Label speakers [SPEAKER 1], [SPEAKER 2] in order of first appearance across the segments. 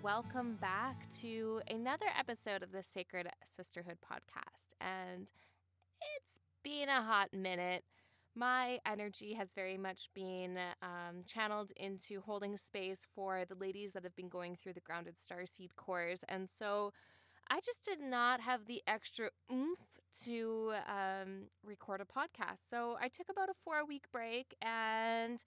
[SPEAKER 1] welcome back to another episode of the Sacred Sisterhood podcast. And it's been a hot minute. My energy has very much been channeled into holding space for the ladies that have been going through the Grounded Starseed course. And so I just did not have the extra oomph to record a podcast. So I took about a 4-week break, and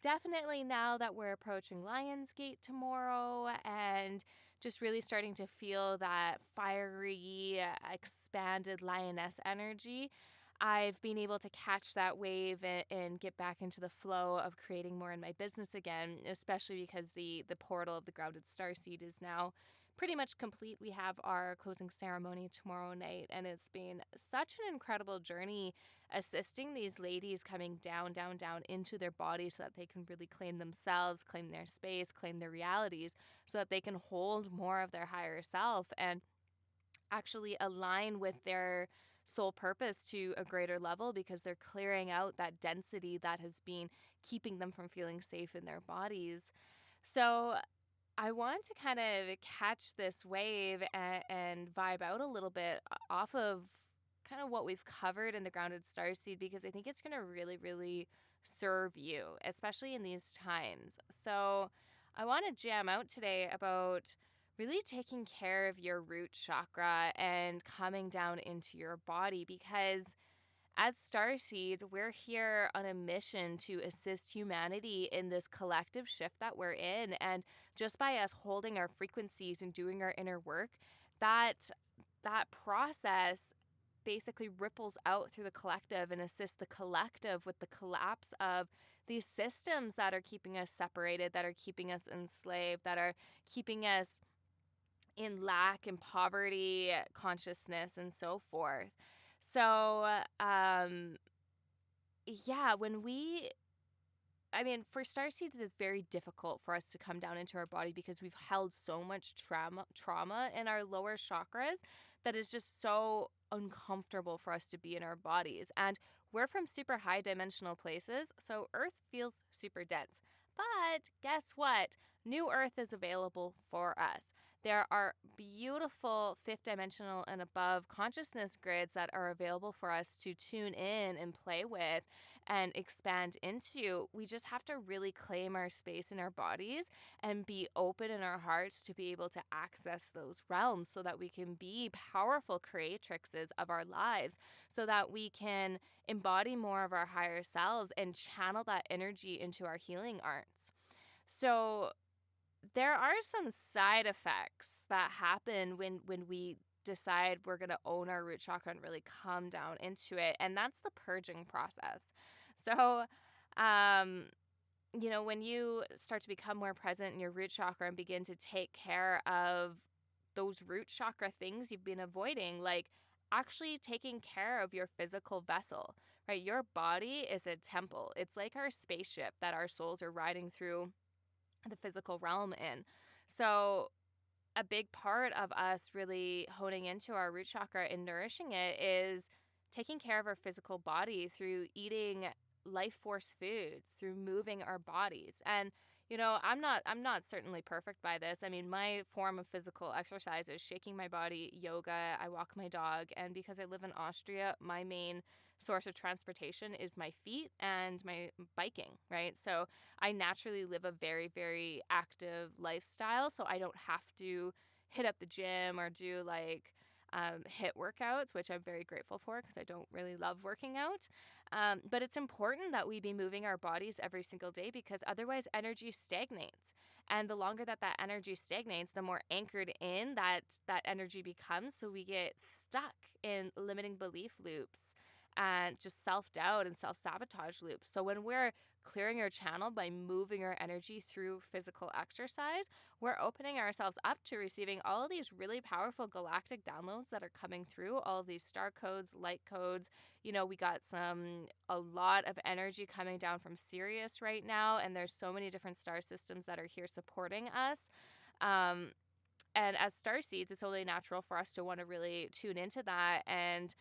[SPEAKER 1] definitely now that we're approaching Lionsgate tomorrow and just really starting to feel that fiery, expanded lioness energy, I've been able to catch that wave and get back into the flow of creating more in my business again, especially because the portal of the Grounded Starseed is now pretty much complete. We have our closing ceremony tomorrow night, and it's been such an incredible journey assisting these ladies coming down, down, down into their bodies so that they can really claim themselves, claim their space, claim their realities, so that they can hold more of their higher self and actually align with their soul purpose to a greater level, because they're clearing out that density that has been keeping them from feeling safe in their bodies. So I want to kind of catch this wave and vibe out a little bit off of kind of what we've covered in the Grounded Starseed, because I think it's going to really, really serve you, especially in these times. So I want to jam out today about really taking care of your root chakra and coming down into your body, because as starseeds, we're here on a mission to assist humanity in this collective shift that we're in. And just by us holding our frequencies and doing our inner work, that process basically ripples out through the collective and assists the collective with the collapse of these systems that are keeping us separated, that are keeping us enslaved, that are keeping us in lack and poverty consciousness and so forth. So, yeah, for starseeds, it's very difficult for us to come down into our body because we've held so much trauma in our lower chakras that it's just so uncomfortable for us to be in our bodies. And we're from super high dimensional places, so Earth feels super dense. But guess what? New Earth is available for us. There are beautiful fifth dimensional and above consciousness grids that are available for us to tune in and play with and expand into. We just have to really claim our space in our bodies and be open in our hearts to be able to access those realms so that we can be powerful creatrixes of our lives, so that we can embody more of our higher selves and channel that energy into our healing arts. So there are some side effects that happen when we decide we're going to own our root chakra and really come down into it, and that's the purging process. So, um, when you start to become more present in your root chakra and begin to take care of those root chakra things you've been avoiding, like actually taking care of your physical vessel, right? Your body is a temple. It's like our spaceship that our souls are riding through the physical realm in. So a big part of us really honing into our root chakra and nourishing it is taking care of our physical body through eating life force foods, through moving our bodies. And I'm not certainly perfect by this. I mean, my form of physical exercise is shaking my body, yoga, I walk my dog, and because I live in Austria, my main source of transportation is my feet and my biking, right? So I naturally live a very, very active lifestyle, so I don't have to hit up the gym or do like HIIT workouts, which I'm very grateful for because I don't really love working out. But it's important that we be moving our bodies every single day, because otherwise energy stagnates. And the longer that energy stagnates, the more anchored in that energy becomes. So we get stuck in limiting belief loops and just self-doubt and self-sabotage loops. So when we're clearing our channel by moving our energy through physical exercise, we're opening ourselves up to receiving all of these really powerful galactic downloads that are coming through, all of these star codes, light codes. We got a lot of energy coming down from Sirius right now, and there's so many different star systems that are here supporting us. And as starseeds, it's totally natural for us to want to really tune into that and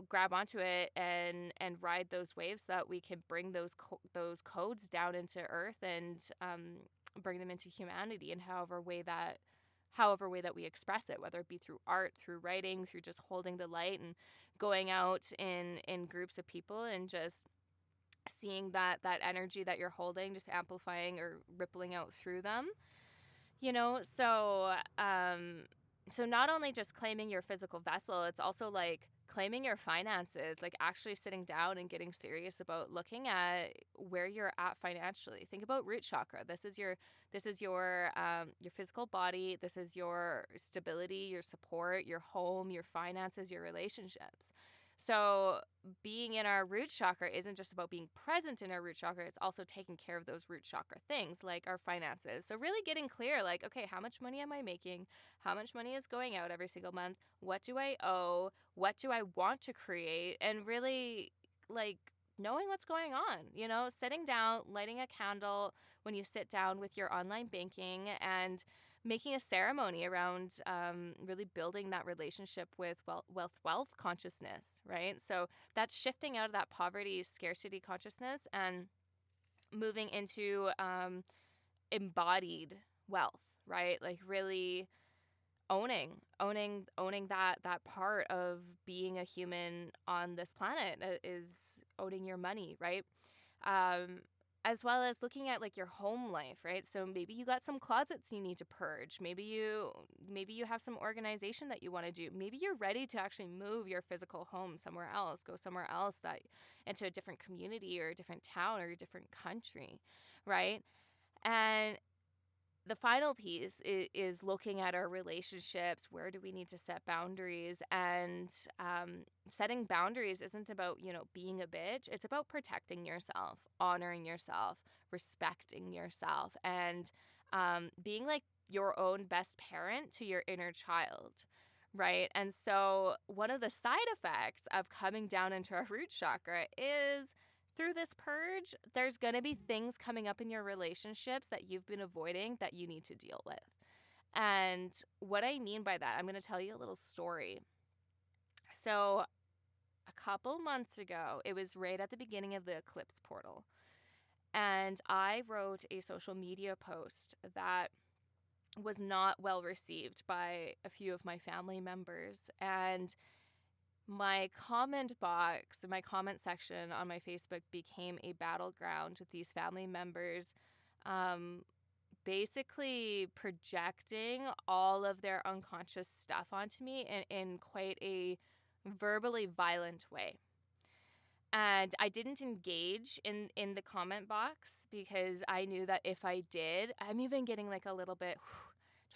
[SPEAKER 1] grab onto it and ride those waves so that we can bring those codes down into Earth and bring them into humanity in however way that however way that we express it, whether it be through art, through writing, through just holding the light and going out in groups of people and just seeing that energy that you're holding just amplifying or rippling out through them. So not only just claiming your physical vessel, it's also like claiming your finances, like actually sitting down and getting serious about looking at where you're at financially. Think about root chakra. This is your physical body. This is your stability, your support, your home, your finances, your relationships. So being in our root chakra isn't just about being present in our root chakra, it's also taking care of those root chakra things like our finances. So really getting clear, like, okay, how much money am I making? How much money is going out every single month? What do I owe? What do I want to create? And really, like, knowing what's going on, sitting down, lighting a candle when you sit down with your online banking and making a ceremony around really building that relationship with wealth consciousness, right? So that's shifting out of that poverty scarcity consciousness and moving into embodied wealth, right? Like really owning that part of being a human on this planet is owning your money, right? um, as well as looking at like your home life, right? So maybe you got some closets you need to purge. Maybe you have some organization that you want to do. Maybe you're ready to actually move your physical home somewhere else, go somewhere else, that into a different community or a different town or a different country, right? And the final piece is looking at our relationships. Where do we need to set boundaries? And setting boundaries isn't about, being a bitch. It's about protecting yourself, honoring yourself, respecting yourself, and being like your own best parent to your inner child. Right. And so, one of the side effects of coming down into our root chakra is through this purge, there's going to be things coming up in your relationships that you've been avoiding that you need to deal with. And what I mean by that, I'm going to tell you a little story. So, a couple months ago, it was right at the beginning of the eclipse portal. And I wrote a social media post that was not well received by a few of my family members. And my comment box, my comment section on my Facebook became a battleground with these family members um, basically projecting all of their unconscious stuff onto me in quite a verbally violent way. And I didn't engage in the comment box because I knew that if I did, I'm even getting like a little bit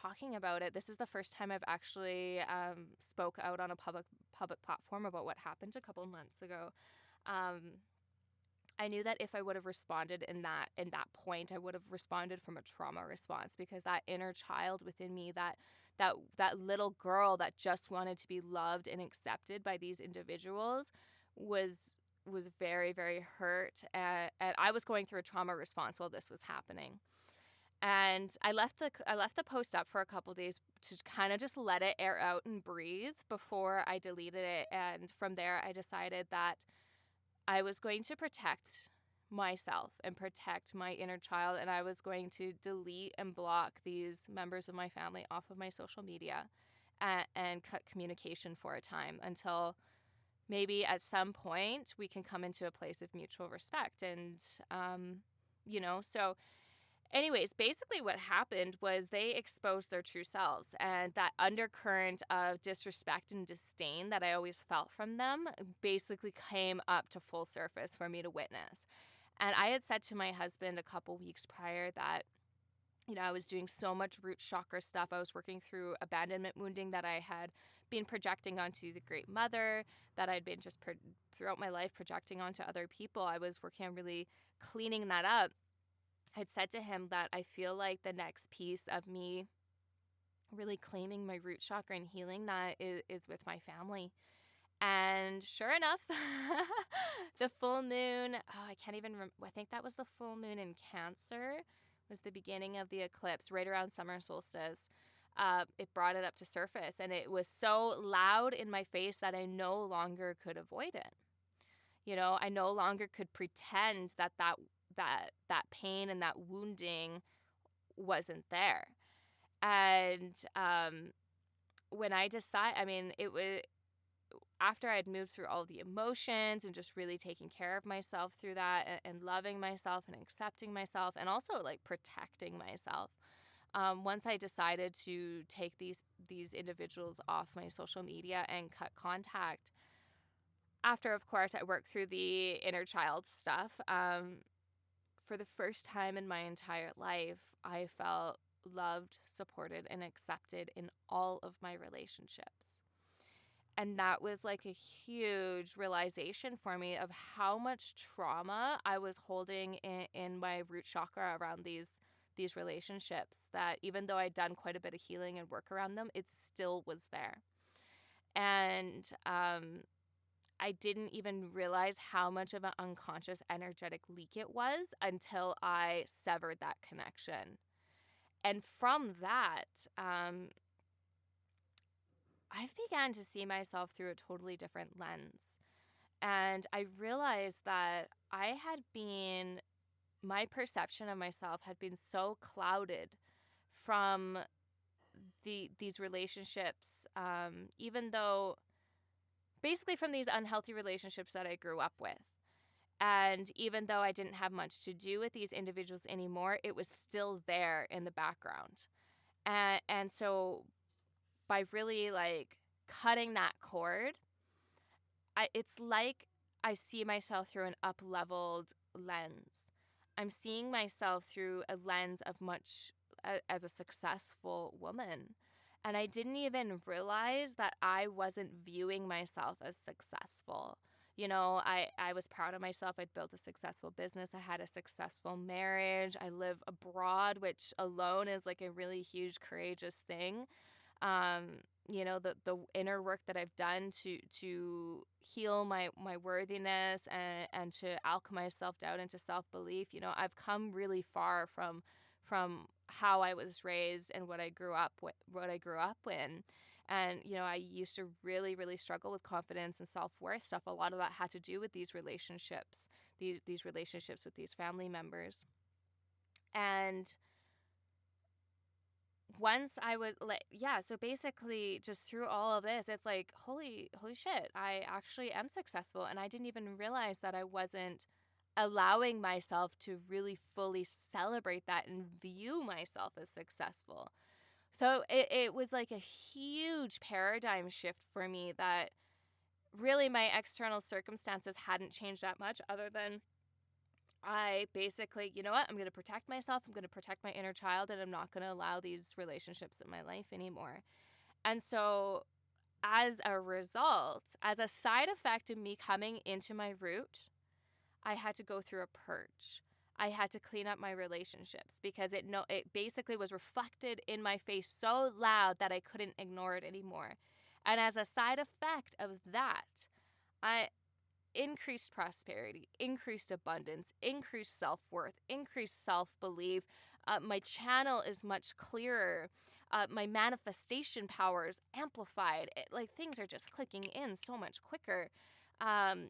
[SPEAKER 1] talking about it. This is the first time I've actually spoke out on a public platform about what happened a couple months ago. Um, I knew that if I would have responded in that point, I would have responded from a trauma response, because that inner child within me, that little girl that just wanted to be loved and accepted by these individuals, was very, very hurt, and I was going through a trauma response while this was happening. And I left the post up for a couple days to kind of just let it air out and breathe before I deleted it. And from there, I decided that I was going to protect myself and protect my inner child, and I was going to delete and block these members of my family off of my social media, and cut communication for a time until maybe at some point we can come into a place of mutual respect. And so anyways, basically what happened was they exposed their true selves, and that undercurrent of disrespect and disdain that I always felt from them basically came up to full surface for me to witness. And I had said to my husband a couple weeks prior that, I was doing so much root chakra stuff. I was working through abandonment wounding that I had been projecting onto the Great Mother, that I'd been just throughout my life projecting onto other people. I was working on really cleaning that up. I'd said to him that I feel like the next piece of me really claiming my root chakra and healing that is with my family. And sure enough, the full moon, I can't even I think that was the full moon in Cancer, was the beginning of the eclipse, right around summer solstice. It brought it up to surface, and it was so loud in my face that I no longer could avoid it. I no longer could pretend that pain and that wounding wasn't there. And when I decide, I mean, it was after I'd moved through all the emotions and just really taking care of myself through that, and loving myself and accepting myself and also like protecting myself. Once I decided to take these individuals off my social media and cut contact, after of course I worked through the inner child stuff, for the first time in my entire life, I felt loved, supported, and accepted in all of my relationships. And that was like a huge realization for me of how much trauma I was holding in my root chakra around these relationships, that even though I'd done quite a bit of healing and work around them, it still was there. And I didn't even realize how much of an unconscious energetic leak it was until I severed that connection. And from that, I've began to see myself through a totally different lens. And I realized that my perception of myself had been so clouded from these relationships, even though basically from these unhealthy relationships that I grew up with. And even though I didn't have much to do with these individuals anymore, it was still there in the background. And so by really like cutting that cord, it's like I see myself through an up-leveled lens. I'm seeing myself through a lens of as a successful woman. And I didn't even realize that I wasn't viewing myself as successful. You know, I was proud of myself. I'd built a successful business. I had a successful marriage. I live abroad, which alone is like a really huge, courageous thing. um, the inner work that I've done to heal my worthiness, and to alchemize self-doubt into self-belief. I've come really far from how I was raised and what I grew up in. And I used to really, really struggle with confidence and self-worth stuff. A lot of that had to do with these relationships, these relationships with these family members. And once I was like, yeah, so basically just through all of this, it's like, holy shit, I actually am successful. And I didn't even realize that I wasn't allowing myself to really fully celebrate that and view myself as successful. So it was like a huge paradigm shift for me, that really my external circumstances hadn't changed that much, other than I basically, you know what? I'm going to protect myself. I'm going to protect my inner child, and I'm not going to allow these relationships in my life anymore. And so, as a result, as a side effect of me coming into my root, I had to go through a purge. I had to clean up my relationships, because it basically was reflected in my face so loud that I couldn't ignore it anymore. And as a side effect of that, I increased prosperity, increased abundance, increased self-worth, increased self-belief. My channel is much clearer. My manifestation power is amplified. Like, things are just clicking in so much quicker. Um,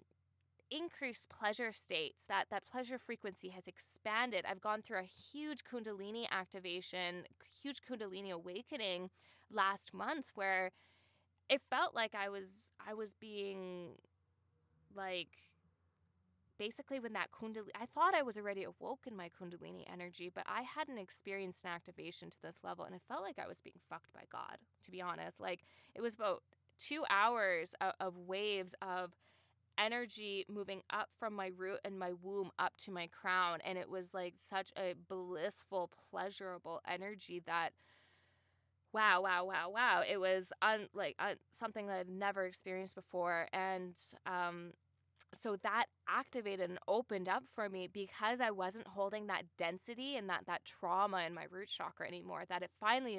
[SPEAKER 1] Increased pleasure states. That pleasure frequency has expanded. I've gone through a huge kundalini activation, huge kundalini awakening last month, where it felt like I was being like, basically, when that kundalini, I thought I was already awoke in my kundalini energy, but I hadn't experienced an activation to this level, and it felt like I was being fucked by God, to be honest. Like, it was about 2 hours of waves of energy moving up from my root and my womb up to my crown, and it was like such a blissful, pleasurable energy that, wow, wow, wow, wow, it was something that I'd never experienced before. And so that activated and opened up for me, because I wasn't holding that density and that trauma in my root chakra anymore. That it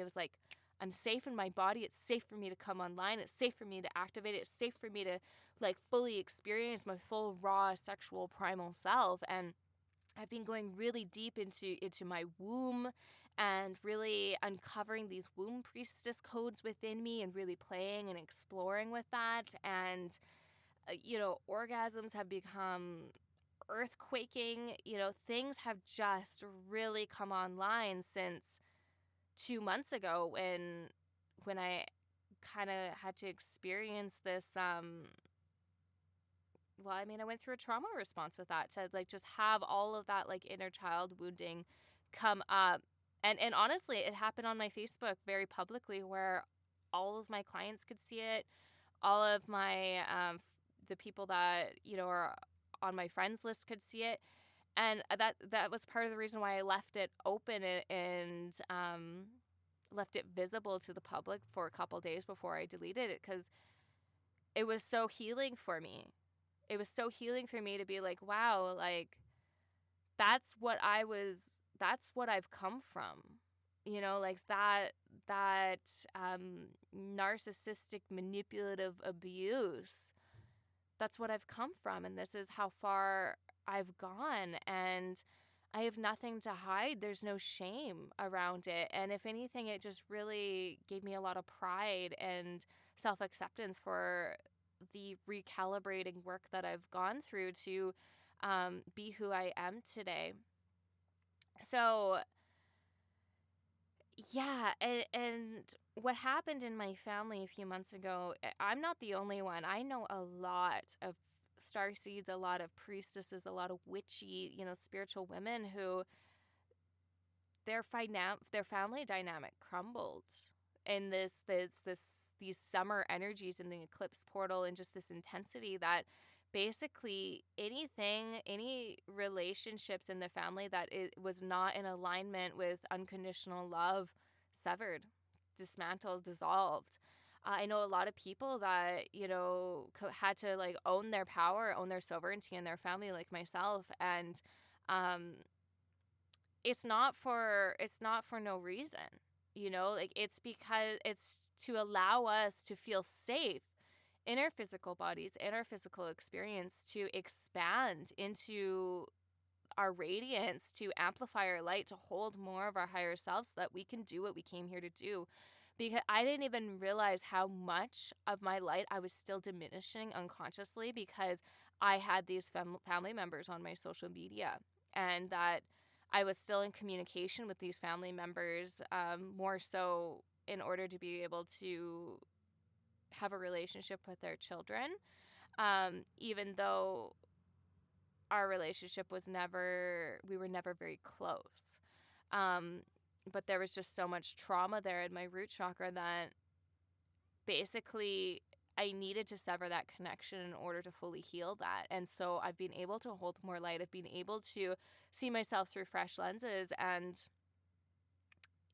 [SPEAKER 1] was like, I'm safe in my body. It's safe for me to come online. It's safe for me to activate it. It's safe for me to like fully experience my full raw sexual primal self. And I've been going really deep into my womb, and really uncovering these womb priestess codes within me, and really playing and exploring with that. And orgasms have become earthquaking. Things have just really come online since 2 months ago when I kind of had to experience this well, I mean, I went through a trauma response with that to like just have all of that like inner child wounding come up. And honestly, it happened on my Facebook very publicly where all of my clients could see it, all of my the people that, are on my friends list could see it. And that was part of the reason why I left it open and left it visible to the public for a couple days before I deleted it, because it was so healing for me. It was so healing for me to be like, wow, like that's what I've come from. Like that narcissistic manipulative abuse. That's what I've come from, and this is how far I've gone, and I have nothing to hide. There's no shame around it. And if anything, it just really gave me a lot of pride and self-acceptance for the recalibrating work that I've gone through to be who I am today. So, yeah, and what happened in my family a few months ago, I'm not the only one. I know a lot of starseeds, a lot of priestesses, a lot of witchy, spiritual women who their family dynamic crumbled in these summer energies in the eclipse portal, and just this intensity that basically any relationships in the family that it was not in alignment with unconditional love severed, dismantled, dissolved. I know a lot of people that had to like own their power, own their sovereignty in their family, like myself. And um it's not for no reason. Like it's because it's to allow us to feel safe in our physical bodies, in our physical experience, to expand into our radiance, to amplify our light, to hold more of our higher selves so that we can do what we came here to do. Because I didn't even realize how much of my light I was still diminishing unconsciously, because I had these family members on my social media, and that I was still in communication with these family members, more so in order to be able to have a relationship with their children, even though our relationship we were never very close. Um, but there was just so much trauma there in my root chakra that basically I needed to sever that connection in order to fully heal that. And so I've been able to hold more light. I've been able to see myself through fresh lenses. And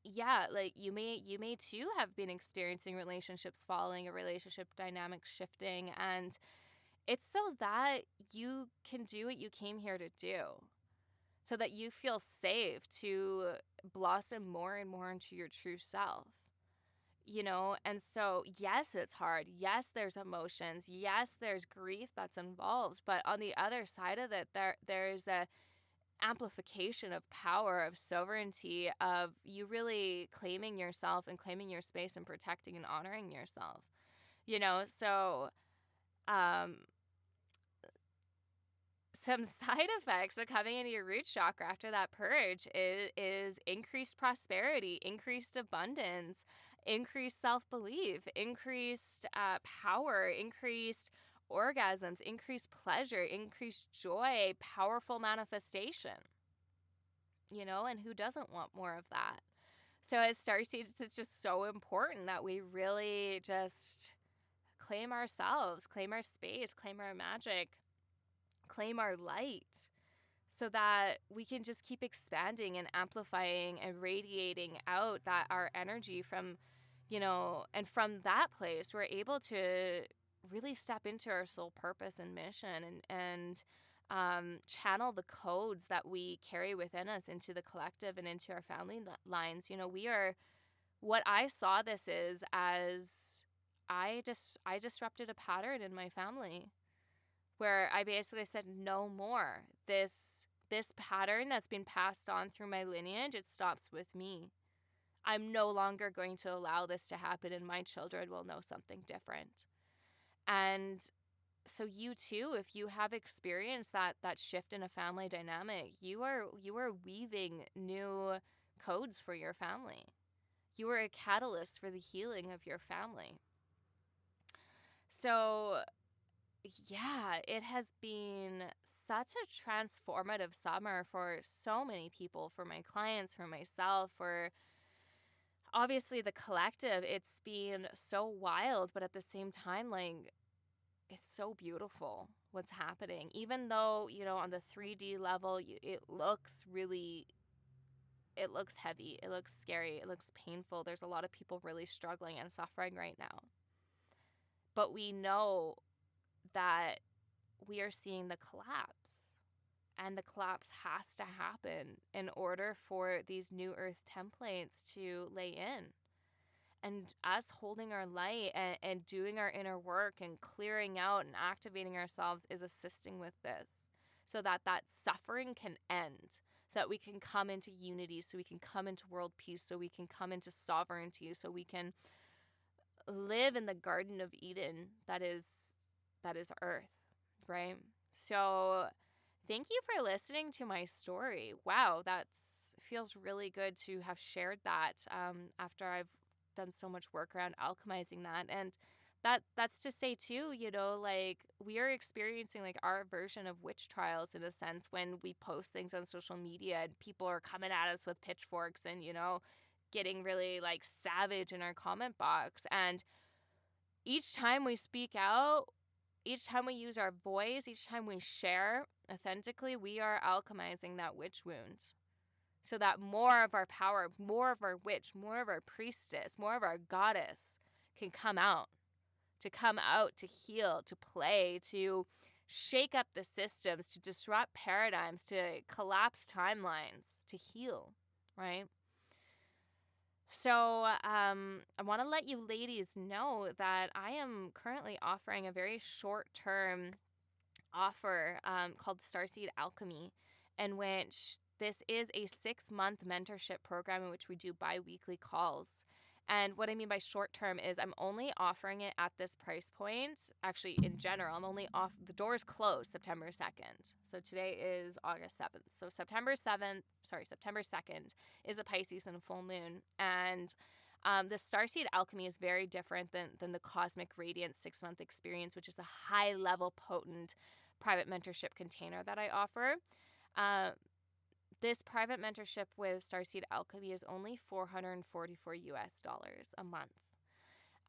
[SPEAKER 1] yeah, like you may too have been experiencing relationships falling, a relationship dynamic shifting, and it's so that you can do what you came here to do, so that you feel safe to blossom more and more into your true self. And so yes, it's hard. Yes, there's emotions. Yes, there's grief that's involved, but on the other side of it, there's a amplification of power, of sovereignty, of you really claiming yourself and claiming your space and protecting and honoring yourself. So um some side effects of coming into your root chakra after that purge is increased prosperity, increased abundance, increased self-belief, increased power, increased orgasms, increased pleasure, increased joy, powerful manifestation. And who doesn't want more of that? So as starseeds, it's just so important that we really just claim ourselves, claim our space, claim our magic, claim our light, so that we can just keep expanding and amplifying and radiating out that our energy from, and from that place, we're able to really step into our soul purpose and mission, and channel the codes that we carry within us into the collective and into our family lines. We are, what I saw this is as I disrupted a pattern in my family where I basically said no more. This pattern that's been passed on through my lineage, it stops with me. I'm no longer going to allow this to happen, and my children will know something different. And so you too, if you have experienced that shift in a family dynamic, you are weaving new codes for your family. You were a catalyst for the healing of your family. So, yeah, it has been such a transformative summer for so many people, for my clients, for myself, for obviously the collective. It's been so wild, but at the same time, like, it's so beautiful what's happening. Even though, on the 3D level, it looks heavy, it looks scary, it looks painful. There's a lot of people really struggling and suffering right now. But we know that we are seeing the collapse, and the collapse has to happen in order for these new earth templates to lay in. And us holding our light and doing our inner work and clearing out and activating ourselves is assisting with this, so that that suffering can end, so that we can come into unity, so we can come into world peace, so we can come into sovereignty, so we can live in the Garden of Eden that is earth, right? So thank you for listening to my story. Wow, that's feels really good to have shared that after I've done so much work around alchemizing that. And that's to say too, like, we are experiencing like our version of witch trials in a sense, when we post things on social media and people are coming at us with pitchforks and getting really like savage in our comment box. And each time we speak out, each time we use our voice, each time we share authentically, we are alchemizing that witch wound, so that more of our power, more of our witch, more of our priestess, more of our goddess can come out, to heal, to play, to shake up the systems, to disrupt paradigms, to collapse timelines, to heal, right? So I want to let you ladies know that I am currently offering a very short-term offer called Starseed Alchemy, in which this is a 6-month mentorship program in which we do bi-weekly calls. And what I mean by short term is I'm only offering it at this price point. Actually, in general, the doors close September 2nd. So today is August 7th. So September 2nd is a Pisces and a full moon. And the Starseed Alchemy is very different than the Cosmic Radiance 6-month experience, which is a high level, potent private mentorship container that I offer. This private mentorship with Starseed Alchemy is only $444 a month.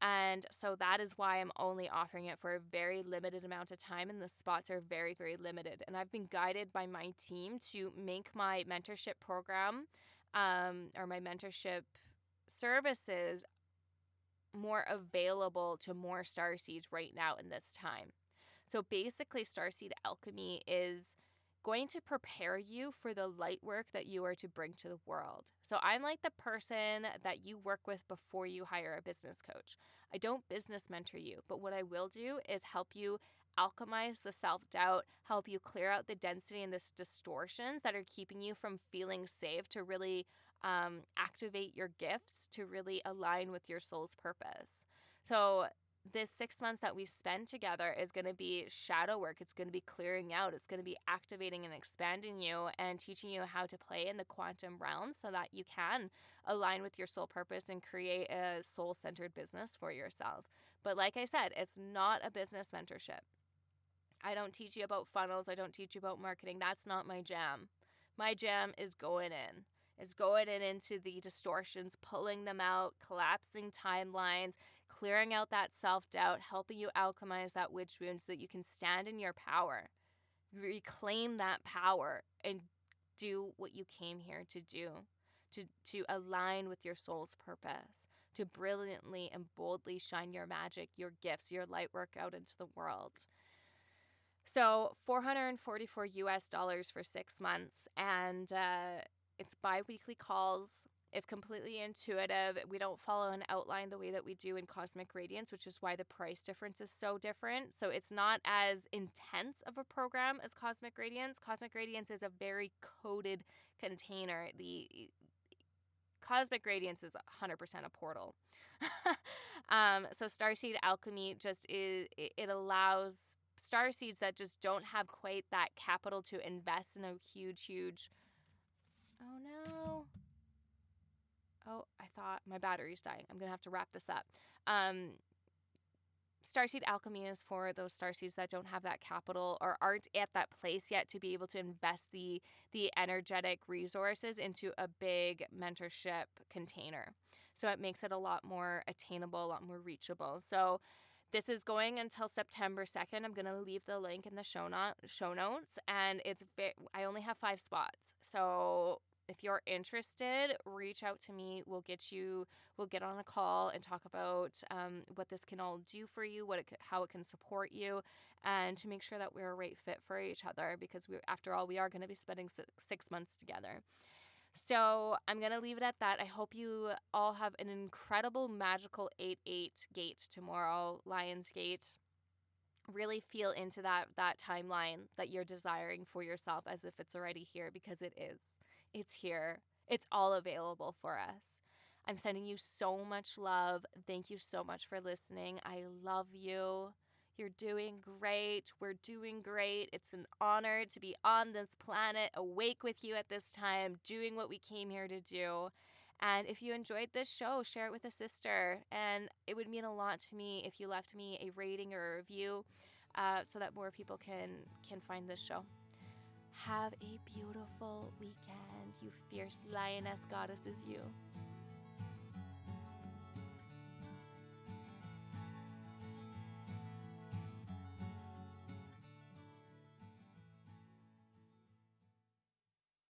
[SPEAKER 1] And so that is why I'm only offering it for a very limited amount of time, and the spots are very, very limited. And I've been guided by my team to make my mentorship program or my mentorship services more available to more starseeds right now in this time. So basically, Starseed Alchemy is going to prepare you for the light work that you are to bring to the world. So I'm like the person that you work with before you hire a business coach. I don't business mentor you, but what I will do is help you alchemize the self-doubt, help you clear out the density and the distortions that are keeping you from feeling safe, to really activate your gifts, to really align with your soul's purpose. So this 6 months that we spend together is going to be shadow work. It's going to be clearing out. It's going to be activating and expanding you and teaching you how to play in the quantum realm, so that you can align with your soul purpose and create a soul-centered business for yourself. But like I said, it's not a business mentorship. I don't teach you about funnels. I don't teach you about marketing. That's not my jam. My jam is going in. It's going in into the distortions, pulling them out, collapsing timelines, clearing out that self-doubt, helping you alchemize that witch wound so that you can stand in your power, reclaim that power, and do what you came here to do, to align with your soul's purpose, to brilliantly and boldly shine your magic, your gifts, your light work out into the world. So $444 for 6 months, and it's bi-weekly calls. It's completely intuitive. We don't follow an outline the way that we do in Cosmic Radiance, which is why the price difference is so different. So it's not as intense of a program as Cosmic Radiance. Cosmic Radiance is a very coded container. The Cosmic Radiance is 100% a portal. So Starseed Alchemy it allows starseeds that just don't have quite that capital to invest in a huge, oh no. Oh, I thought my battery's dying. I'm going to have to wrap this up. Um, Starseed Alchemy is for those starseeds that don't have that capital or aren't at that place yet to be able to invest the energetic resources into a big mentorship container. So it makes it a lot more attainable, a lot more reachable. So this is going until September 2nd. I'm going to leave the link in the show notes, and I only have 5 spots. So if you're interested, reach out to me. We'll get on a call and talk about what this can all do for you, how it can support you, and to make sure that we're a right fit for each other, because after all, we are going to be spending 6 months together. So I'm going to leave it at that. I hope you all have an incredible, magical 8/8 gate tomorrow, Lion's Gate. Really feel into that timeline that you're desiring for yourself as if it's already here, because it is. It's here. It's all available for us. I'm sending you so much love. Thank you so much for listening. I love you. You're doing great. We're doing great. It's an honor to be on this planet, awake with you at this time, doing what we came here to do. And if you enjoyed this show, share it with a sister. And it would mean a lot to me if you left me a rating or a review, so that more people can find this show. Have a beautiful weekend, you fierce lioness goddesses, you.